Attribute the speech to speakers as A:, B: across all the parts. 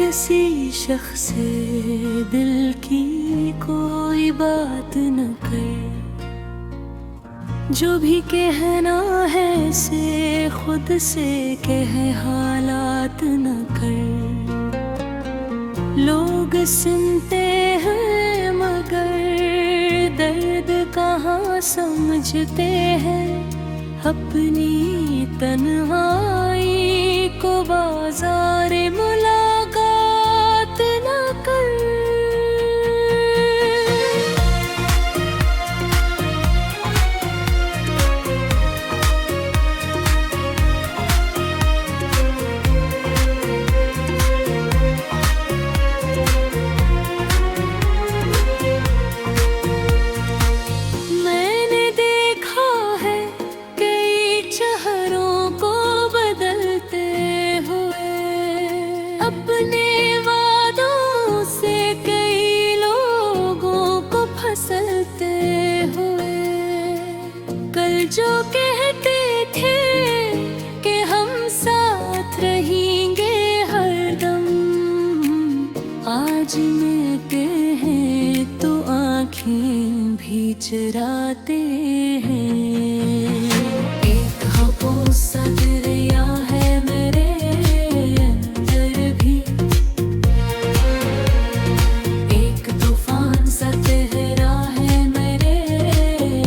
A: किसी शख्स से दिल की कोई बात न कर, जो भी कहना है से खुद से कह, हालात न कर। लोग सुनते हैं मगर दर्द कहाँ समझते हैं, अपनी तन्हाई को बाजार मुलाकात न कर। मैंने देखा है कई चेहरों को बदलते हुए, अपने वादों से कई लोगों को फंसलते हुए। कल जो कहते थे कि हम साथ रहेंगे हरदम, आज मिलते हैं तो आँखें भी चुराते हैं। एक ख्वाबों सा दरिया है मेरे अंदर भी, एक तूफान सा तहरा है मेरे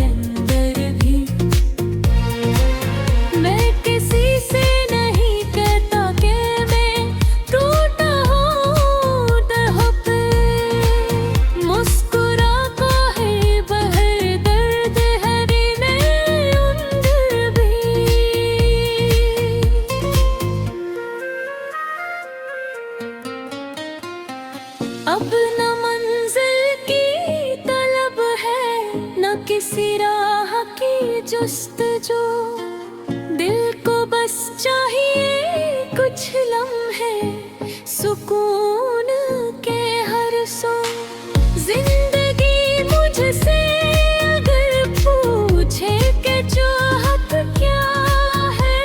A: अंदर भी। मैं किसी से नहीं कहता कि मैं टूटा हूँ दर पे, मुस्कुरा का है बहर दर्द है भी मेरे अंदर भी। अब न मंजिल की तलब है, न किसी राह की जुस्तजू, दिल को बस चाहिए कुछ लम्हे सुकून के हर सो। जिंदगी मुझसे अगर पूछे कि चाहत क्या है,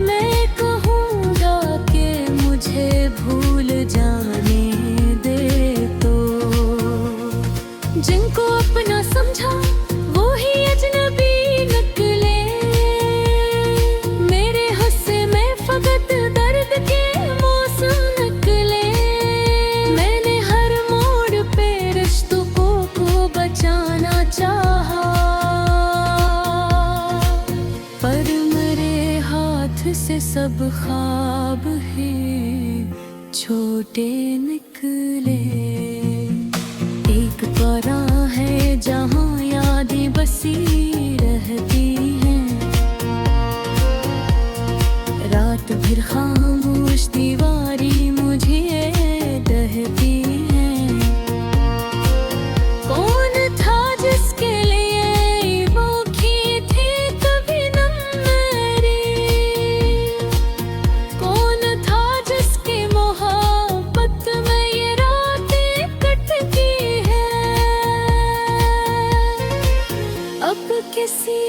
A: मैं कहूँगा कि मुझे भूल जाने दे तो। जिनको अपना समझा वो ही अजनबी निकले, मेरे हुस्से में फकत दर्द के मौसम निकले। मैंने हर मोड़ पे रिश्तों को बचाना चाहा, पर मेरे हाथ से सब ख्वाब ही छोटे निकले। एक परा है जहाँ यादें बसी रहती हैं, रात भर खामोश दीवारी मुझे डहती है। कौन था जिसके लिए वो की थी कभी नम मेरी, कौन था जिसकी मोहब्बत में ये रातें कटती है। अब किसी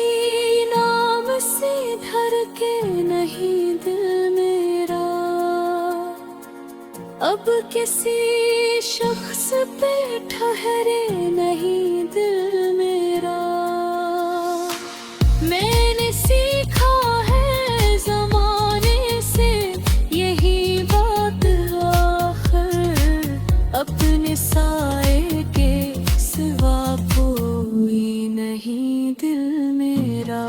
A: नाम से धड़के नहीं दिल मेरा, अब किसी शख्स पे ठहरे नहीं दिल मेरा। मैंने सीखा है जमाने से यही बात आखिर, अपने साए के सिवा कोई नहीं दिल मेरा।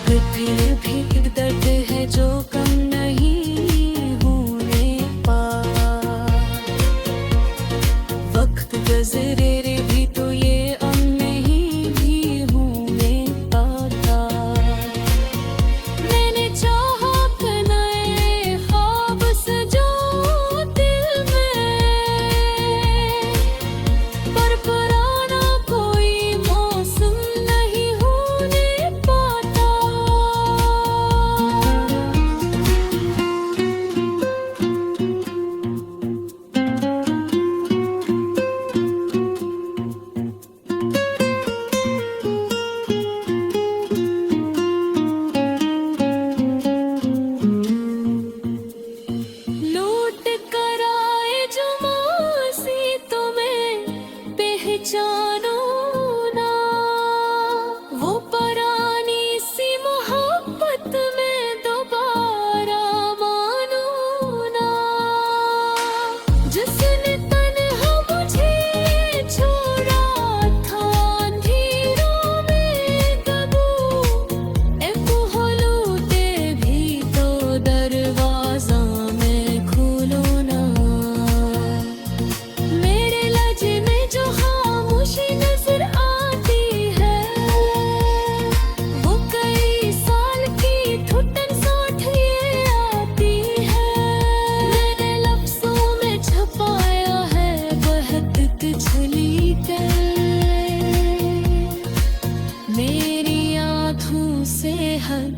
A: फिर भी दर्द है जो कम नहीं होने पा, वक्त गुजरे रे भी तो ये अम नहीं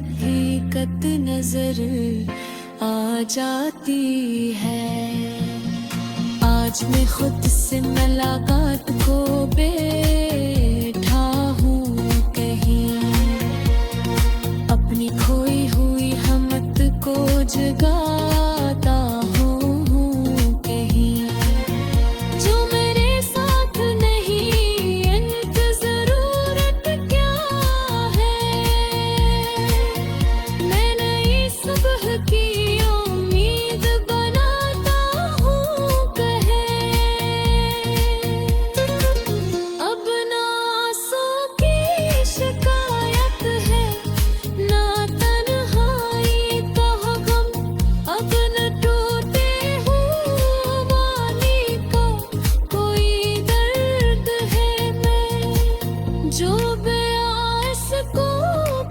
A: हकीकत नजर आ जाती है। आज मैं खुद से मुलाकात को बैठा हूँ कहीं, अपनी खोई हुई हमत को जगाता हूँ कहीं। जो मेरे साथ नहीं इनकी जरूरत क्या है, मैं नई सुबह की उम्मीद बनाता हूँ कहे। अब ना आंसू की शिकायत है, ना तन्हाई का गम, अब न टूटे हुए वाली का कोई दर्द है। मैं जो बयास को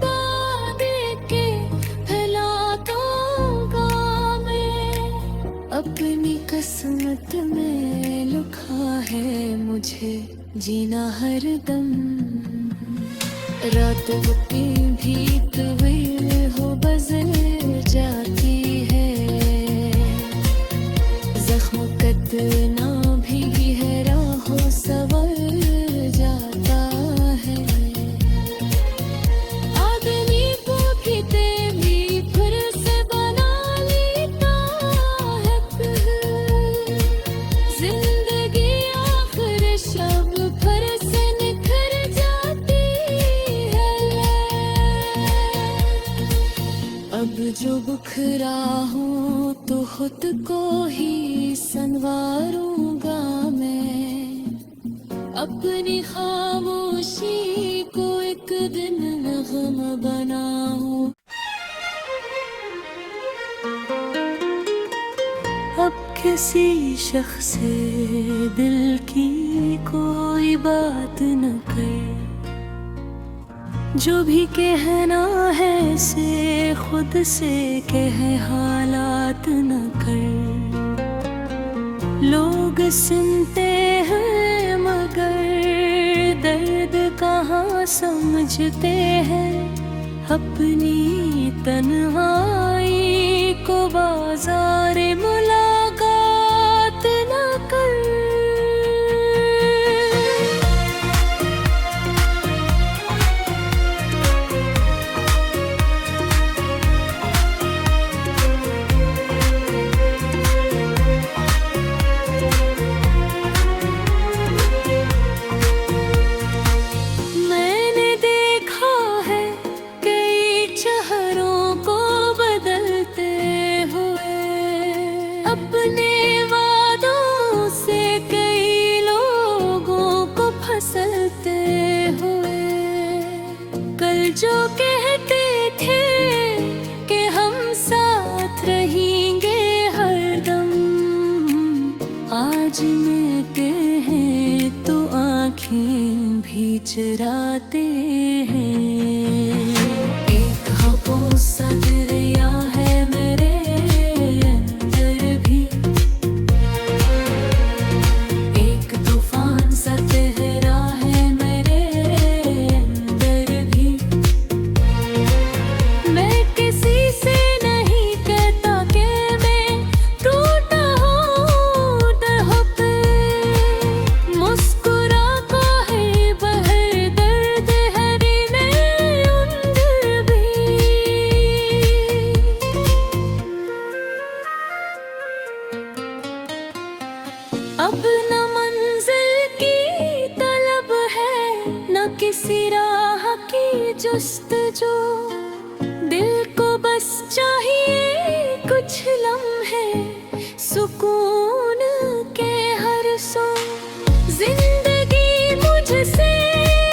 A: बादे के फैलाता हूँ मैं, अपनी किस्मत में लिखा है मुझे जीना हरदम। रात होती भी तवील हो बदल जाती है, जख्म कतना भी गहरा हो संवर जाता है। आदमी को किते भी फिर से बना लेता है फिर, जिंदगी आखिर शब फिर से निखर जाती है। अब जो बुखरा हूँ तो खुद को ही संवारूंगा मैं, अपनी खामोशी को एक दिन नगम बनाऊं। अब किसी शख्स से दिल की कोई बात न कर, जो भी कहना है से खुद से कह, हालात न कर। लोग सुनते हैं मगर दर्द कहाँ समझते हैं, अपनी तन्हाई को बाजार मुलाकात न कर। मैंने देखा है कई चेहरों को बदलते हुए, अपने वादों से कई लोगों को फंसलते हुए। कल जो कहते थे कि हम साथ रहेंगे हरदम, आज मिलते हैं तो आँखें भी चुराते हैं। एक ख्वाबों सा दरिया है मेरे अंदर भी, एक तूफान सा तहरा है मेरे अंदर भी। मैं किसी से नहीं कहता कि मैं टूटा हूँ दर पे, मुस्कुरा का है बहर दर्द है भी मेरे अंदर भी। अब न मंजिल की तलब है, न किसी राह की जुस्तजू, दिल को बस चाहिए कुछ लम्हे सुकून के हर सो। जिंदगी मुझसे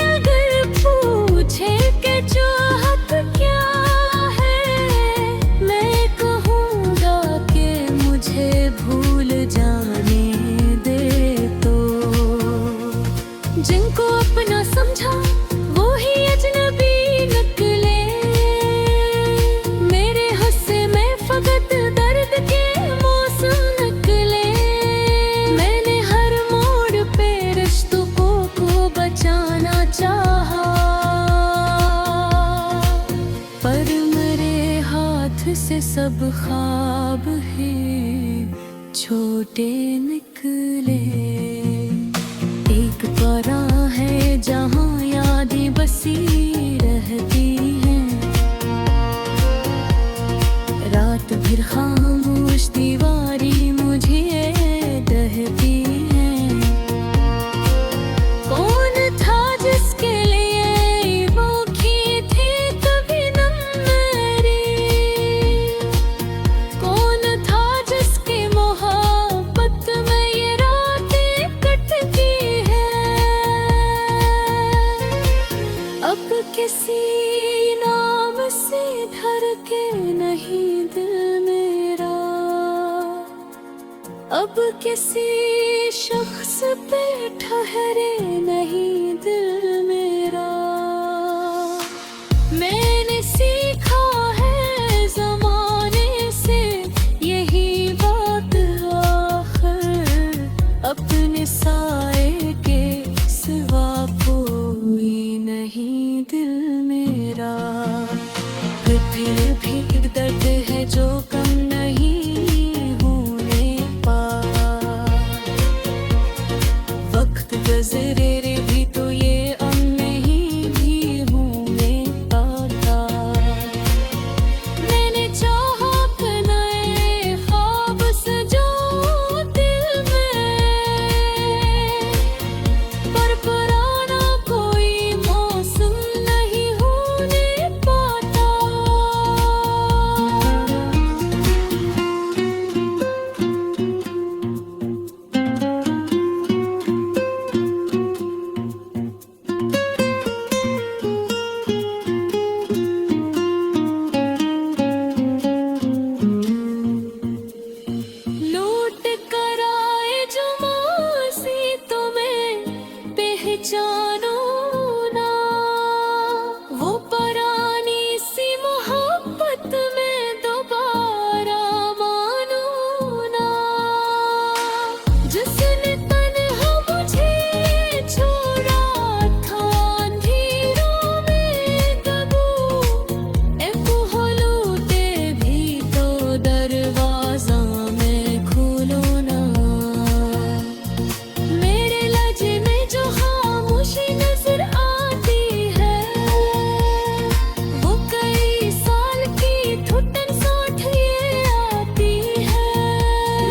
A: अगर पूछे कि चाहत क्या है, मैं कहूँगा कि मुझे भूल जाने दे तो। जिनको अपना समझा वो ही अजनबी निकले, मेरे हुस्से में फकत दर्द के मौसम निकले। से सब ख्वाब ही छोटे निकले। एक परा है जहाँ यादें बसी रहती हैं, रात भर खामोश दीवारी मुझे डहती है। कौन था जिसके लिए वो की थी कभी नम मेरी, कौन था जिसकी मोहब्बत में ये रातें कटती है। अब किसी नाम से धड़के नहीं दिल मेरा, अब किसी शख्स पे ठहरे नहीं दिल मेरा। मैंने सीखा है ज़माने से यही बात आखिर, अपने साए के सिवा कोई नहीं दिल मेरा। फिर भी दर्द है जो कम नहीं होने पा, वक्त गुजरे रे भी तो ये अब नहीं भी होने पाता। मैंने चाहा कि नए ख्वाब सजाऊं दिल में, पर पुराना कोई मौसम नहीं होने पाता। लूट कर आए जो मासी तुम्हें पहचानो ना, वो पुरानी सी मोहब्बत में दोबारा मानो ना। जिसने तन्हा मुझे छोड़ा था अंधेरों में कबू, ए लूटे भी तो दरवाजा में खोलो ना। मेरे लहजे में जो खामोशी नजर आती है, वो कई साल की घुटन साथ ये आती है।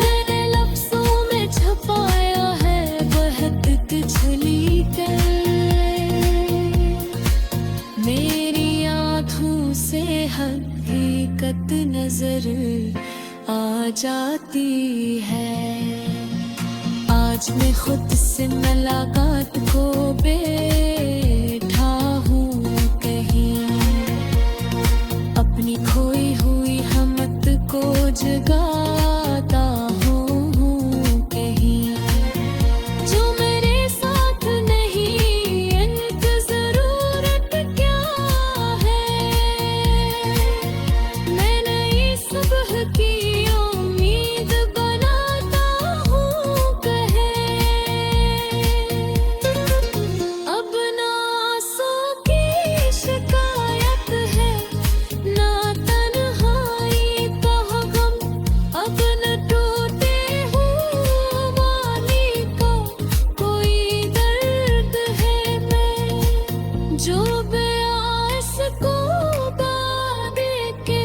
A: मैंने लफ्जों में छुपाया है बहक पिछली कर, मेरी आँखों से हकीकत नजर आ जाती है। आज मैं खुद से मुलाकात को बैठा हूँ कहीं, अपनी खोई हुई हमत को जगाता हूँ कहीं। जो मेरे साथ नहीं इनकी जरूरत क्या है, मैं नई सुबह की उम्मीद बनाता हूँ कहे। अब ना आंसू की शिकायत है, ना तन्हाई का गम, अब न टूटे हुए मानी का कोई दर्द है। मैं जो बयास को बादे के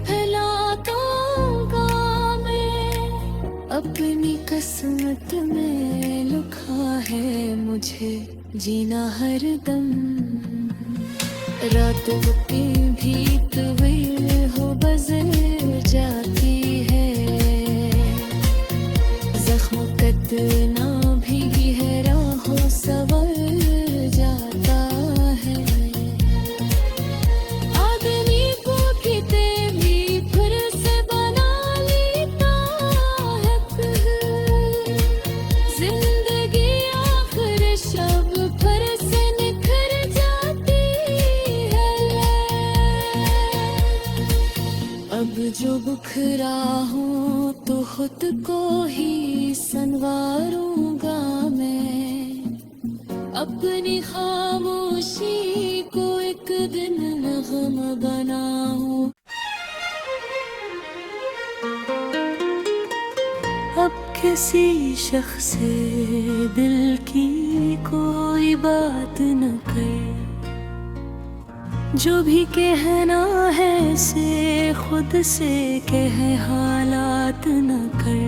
A: फैलाता हूँ मैं, अपनी किस्मत में लिखा है मुझे जीना हर दम। रात की भी तवील हो बजर जाती है, जख्म कतना भीगी है राहों सवर जाता है। आदमी को किते भी फिर से बना लेता है फिर, जिंदगी आखिर शब फिर से निखर जाती है। अब जो बुखरा हूँ तो खुद को ही संवारूंगा मैं, अपनी खामोशी को एक दिन नगम बनाऊं। किसी शख्स से दिल की कोई बात न कर, जो भी कहना है से खुद से कह, हालात न कर।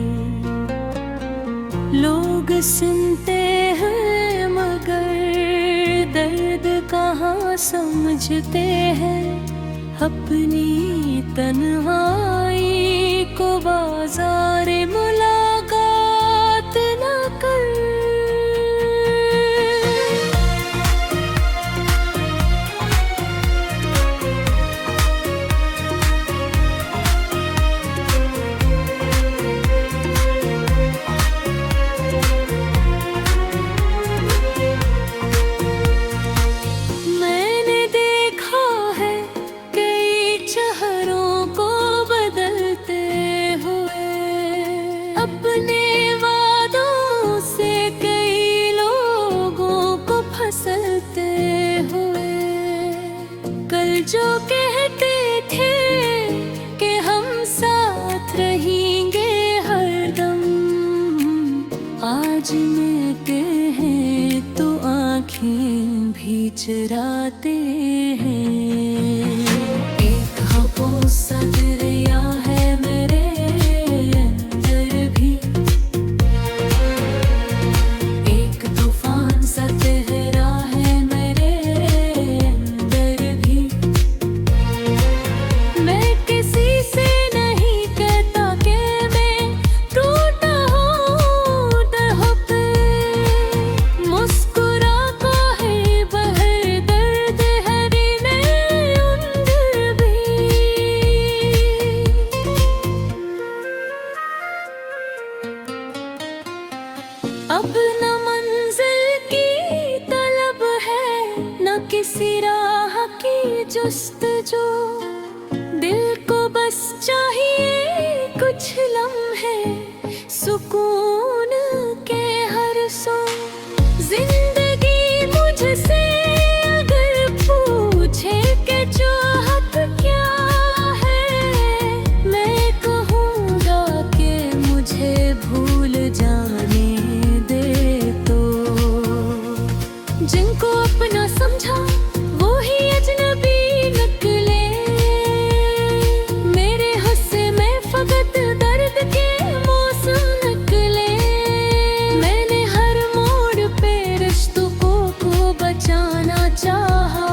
A: लोग सुनते हैं मगर दर्द कहाँ समझते हैं, अपनी तन्हाई को बाजार मुलाकात न कर। मैंने देखा है कई चेहरों को बदलते हुए, अपने वादों से कई लोगों को फंसलते हुए। कल जो कहते थे कि हम साथ रहेंगे हरदम, आज मिलते हैं तो आँखें भी चुराते हैं। एक खामोश सा दरिया है मेरे अंदर भी, एक तूफान सा तहरा है मेरे अंदर भी। मैं किसी से नहीं कहता कि मैं टूटा हूँ दर पे, मुस्कुरा का है बहर दर्द है मेरे अंदर भी। अब न मंजिल की तलब है, न किसी राह की जुस्तजू, दिल को बस चाहिए कुछ लम्हे सुकून के हर सो। जिंदगी मुझसे अगर पूछे कि चाहत क्या है, मैं कहूँगा कि मुझे भूल जाने दे तो। जिनको अपना समझा वो ही अजनबी निकले, मेरे हुस्से में फकत दर्द के मौसम निकले। मैंने हर मोड़ पे रिश्तों को बचाना चाहा,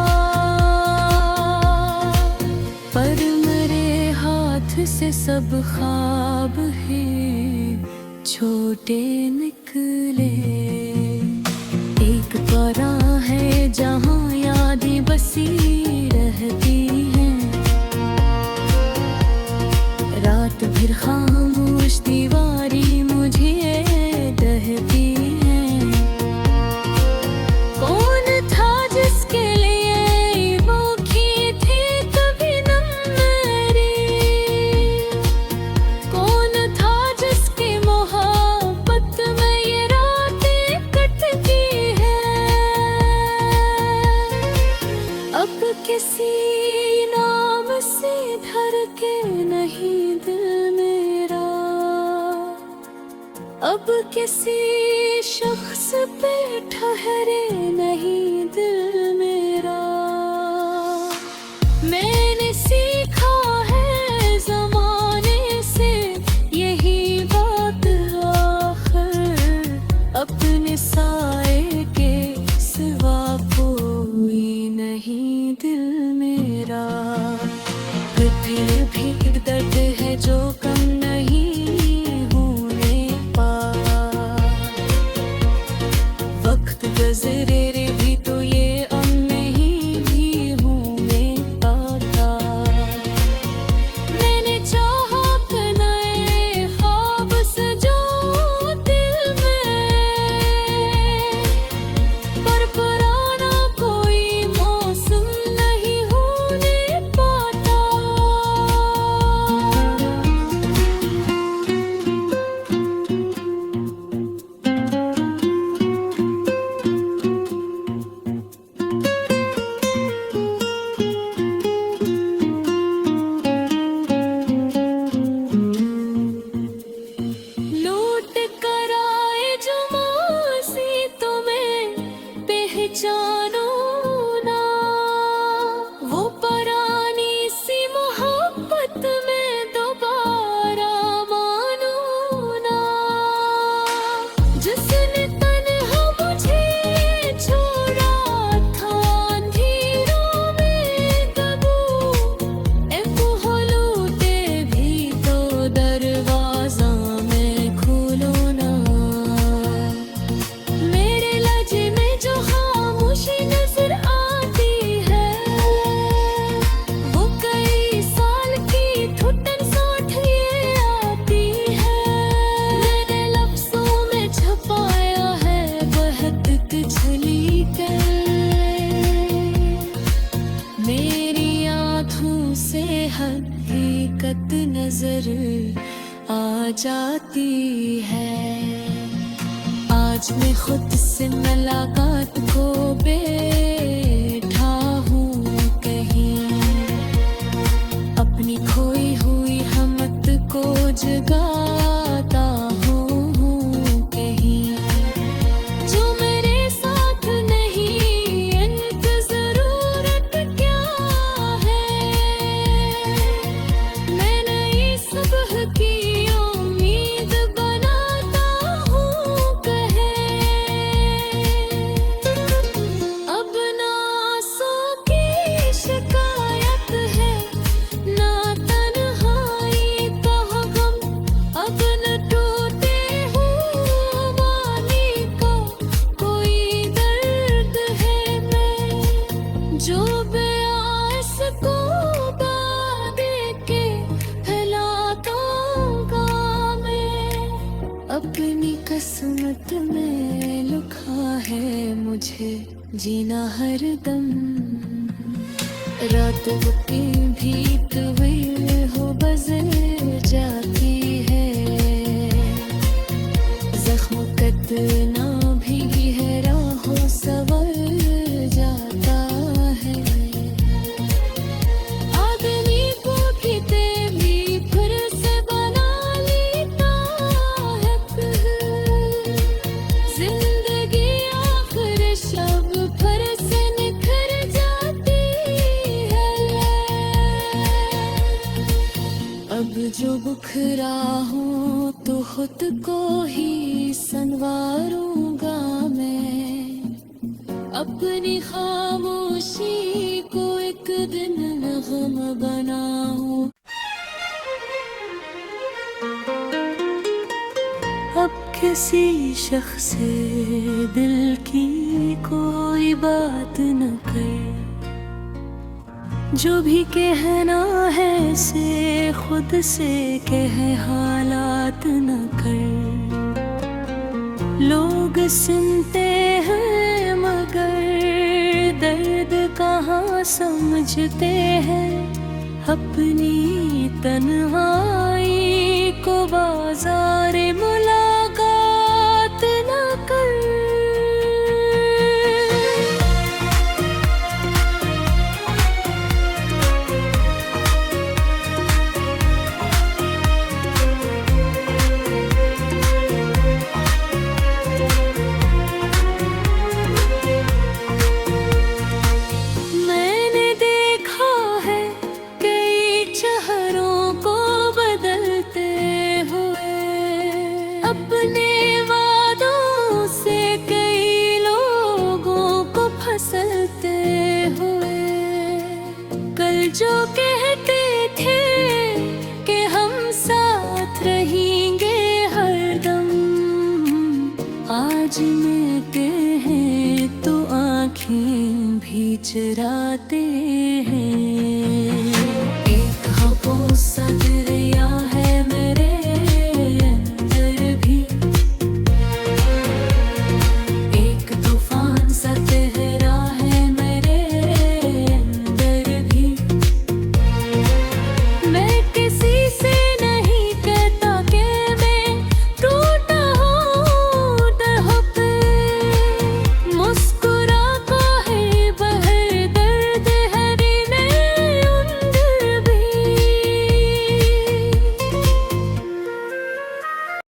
A: पर मेरे हाथ से सब ख्वाब ही छोटे निकले। एक परा है जहाँ यादें बसी रहती हैं, रात भर खामोश दीवारी मुझे डहती है। कौन था जिसके लिए वो की थी कभी नम मेरी, कौन था जिसकी मोहब्बत में ये रातें कटती है। अब किसी नाम से धर के नहीं दिल मेरा, अब किसी शख्स पे ठहरे नहीं दिल मेरा। मैंने सीखा है जमाने से यही बात आखिर, अपने साए के सिवा कोई नहीं दिल मेरा। फिर भी दर्द है जो कम नहीं होने पा, वक्त गुजरे रे भी तो ये अब नहीं हकीकत नजर आ जाती है। आज मैं खुद से मुलाकात को बैठा हूँ कहीं, अपनी खोई हुई हमत को जगाता हूँ कहीं। जो मेरे साथ नहीं इनकी जरूरत क्या है, मैं नई सुबह की उम्मीद बनाता हूँ कहे। अब ना आंसू की शिकायत है, ना तन्हाई का गम, अब न टूटे हुए वाली का कोई दर्द है। मैं जो बेआस को बादे के फैलाता मैं, अपनी किस्मत में लिखा है मुझे जीना हरदम। रात की भी तवील हो बजर जाती है, जख्म कतना भी गहरा हो सवर जाता है। आदमी को किते भी फिर से बना लेता है फिर, जिंदगी आखिर शब पर से निखर जाती है। अब जो बुखरा हूँ तो खुद को ही संवारूंगा मैं, अपनी खामोशी को एक दिन नगम बनाऊं। अब किसी शख्स से दिल की कोई बात न कर, जो भी कहना है से खुद से कह, हालात न कर। लोग सुनते हैं मगर दर्द कहाँ समझते हैं, अपनी तन्हाई को बाजार